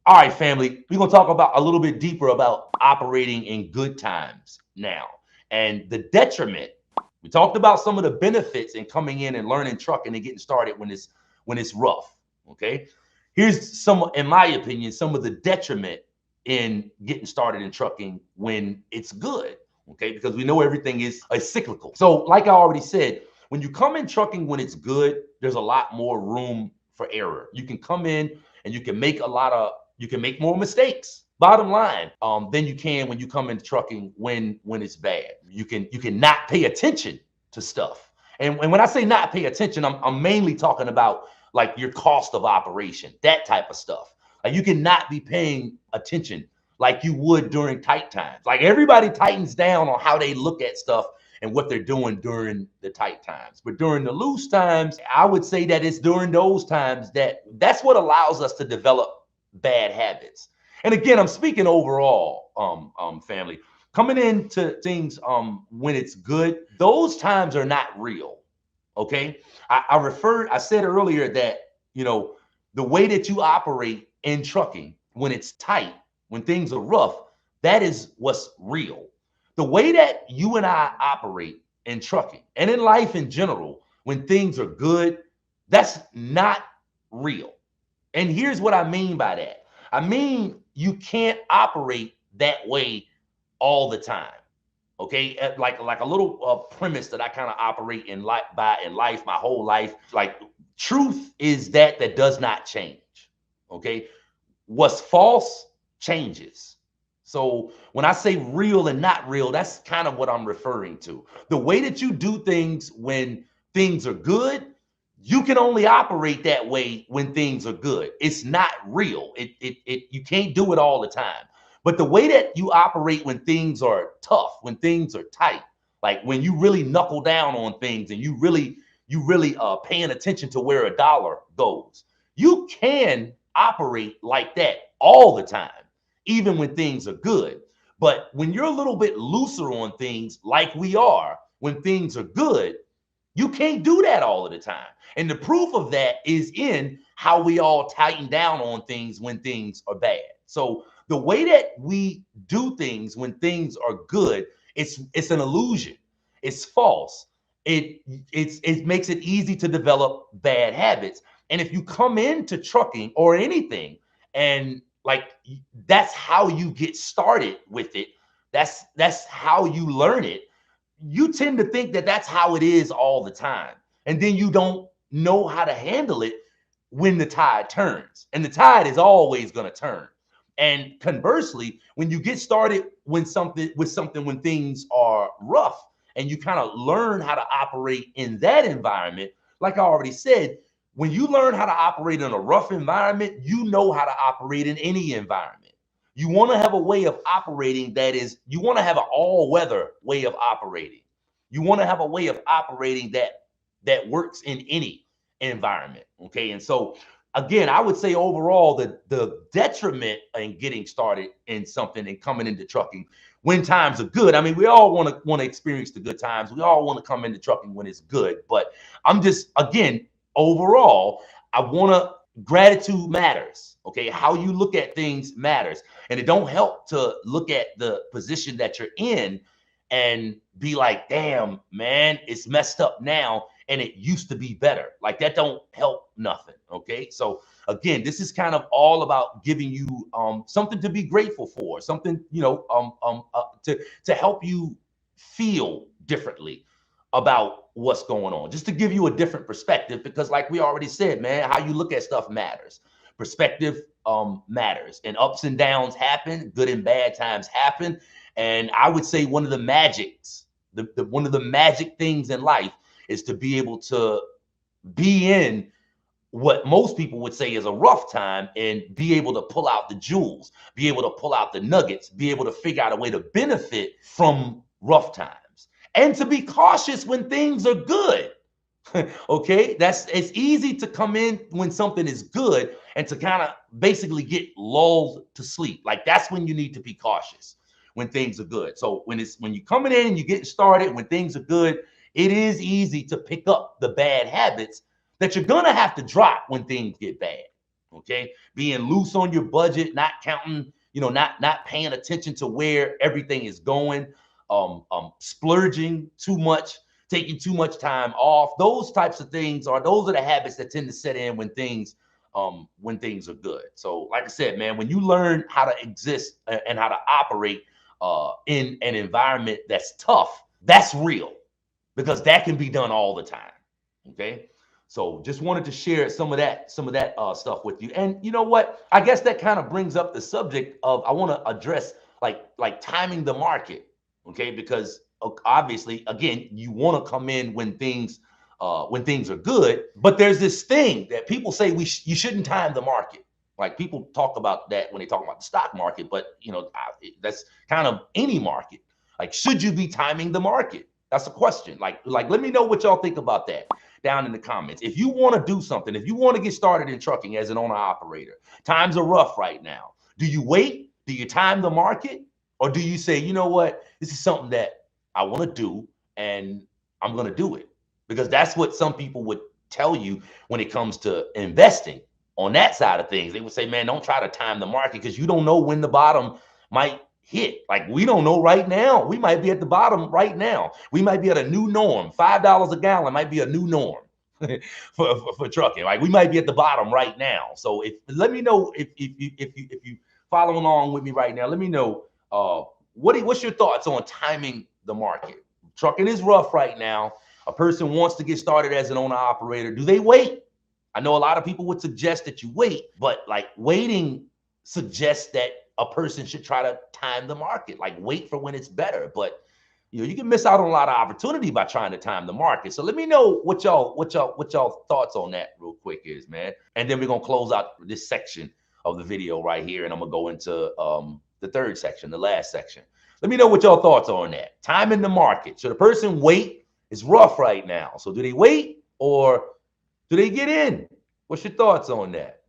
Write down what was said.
All right, family, we're going to talk about a little bit deeper about operating in good times now and the detriment. We talked about some of the benefits in coming in and learning trucking and getting started when it's rough. Okay. Here's some, in my opinion, some of the detriment in getting started in trucking when it's good. Okay, because we know everything is a cyclical. So, like I already said, when you come in trucking when it's good, there's a lot more room for error. You can come in and you can make more mistakes, bottom line, than you can when you come into trucking when it's bad. You can not pay attention to stuff. And when I say not pay attention, I'm mainly talking about like your cost of operation, that type of stuff. Like you cannot be paying attention like you would during tight times. Like everybody tightens down on how they look at stuff and what they're doing during the tight times. But during the loose times, I would say that it's during those times that's what allows us to develop bad habits. And again, I'm speaking overall, family. Coming into things when it's good, those times are not real. Okay. I said earlier that, you know, the way that you operate in trucking when it's tight, when things are rough, that is what's real. The way that you and I operate in trucking and in life in general, when things are good, that's not real. And here's what I mean by that. I mean, you can't operate that way all the time. Okay, like a little premise that I kind of operate in life by in life, my whole life. Like truth is that does not change. Okay, what's false changes. So when I say real and not real, that's kind of what I'm referring to. The way that you do things when things are good, you can only operate that way when things are good. It's not real. It you can't do it all the time. But the way that you operate when things are tough, when things are tight, like when you really knuckle down on things and you really paying attention to where a dollar goes, you can operate like that all the time, even when things are good. But when you're a little bit looser on things, like we are, when things are good, you can't do that all of the time. And the proof of that is in how we all tighten down on things when things are bad. So the way that we do things when things are good, it's an illusion. It's false. It makes it easy to develop bad habits. And if you come into trucking or anything, and like that's how you get started with it, that's how you learn it, you tend to think that that's how it is all the time. And then you don't know how to handle it when the tide turns. And the tide is always going to turn. And conversely, when you get started when things are rough and you kind of learn how to operate in that environment, like I already said, when you learn how to operate in a rough environment, you know how to operate in any environment. You want to have a way of operating you want to have an all-weather way of operating. You want to have a way of operating that works in any environment. Okay. And so again, I would say overall the detriment in getting started in something and coming into trucking when times are good. I mean, we all want to experience the good times. We all want to come into trucking when it's good. But I'm just again, overall, I want to gratitude matters. Okay, how you look at things matters, and it don't help to look at the position that you're in and be like, damn, man, it's messed up now and it used to be better. Like that don't help nothing. Okay. So again, this is kind of all about giving you something to be grateful for, something, to help you feel differently about what's going on, just to give you a different perspective, because like we already said, man, how you look at stuff matters. Perspective matters, and ups and downs happen, good and bad times happen. And I would say one of the magics, one of the magic things in life is to be able to be in what most people would say is a rough time and be able to pull out the jewels, be able to pull out the nuggets, be able to figure out a way to benefit from rough times and to be cautious when things are good. Okay, it's easy to come in when something is good and to kind of basically get lulled to sleep. Like that's when you need to be cautious when things are good. So when you're coming in and you're getting started, when things are good, it is easy to pick up the bad habits that you're gonna have to drop when things get bad. Okay, being loose on your budget, not counting, not paying attention to where everything is going, splurging too much, taking too much time off. Those types of things those are the habits that tend to set in when things are good. So, like I said, man, when you learn how to exist and how to operate in an environment that's tough, that's real, because that can be done all the time. Okay. So just wanted to share some of that stuff with you. And you know what? I guess that kind of brings up the subject of, I want to address like timing the market. Okay, because obviously, again, you want to come in when things are good, but there's this thing that people say you shouldn't time the market. Like, people talk about that when they talk about the stock market, but that's kind of any market. Like, should you be timing the market? That's a question. Like, let me know what y'all think about that down in the comments. If you want to do something, if you want to get started in trucking as an owner operator, times are rough right now. Do you wait? Do you time the market? Or do you say, you know what, this is something that I want to do and I'm going to do it? Because that's what some people would tell you when it comes to investing on that side of things. They would say, man, don't try to time the market, because you don't know when the bottom might hit. Like, we don't know right now. We might be at the bottom right now. We might be at a new norm. $5 a gallon might be a new norm for trucking. Like, we might be at the bottom right now. So let me know if you follow along with me right now. Let me know what's your thoughts on timing the market. Trucking is rough right now. A person wants to get started as an owner operator. Do they wait? I know a lot of people would suggest that you wait, but like, waiting suggests that a person should try to time the market, like wait for when it's better. But you can miss out on a lot of opportunity by trying to time the market. So let me know what y'all thoughts on that real quick is, man. And then we're gonna close out this section of the video right here, and I'm gonna go into the third section, the last section. Let me know what y'all thoughts on that. Timing the market. Should a person wait? It's rough right now. So do they wait, or do they get in? What's your thoughts on that?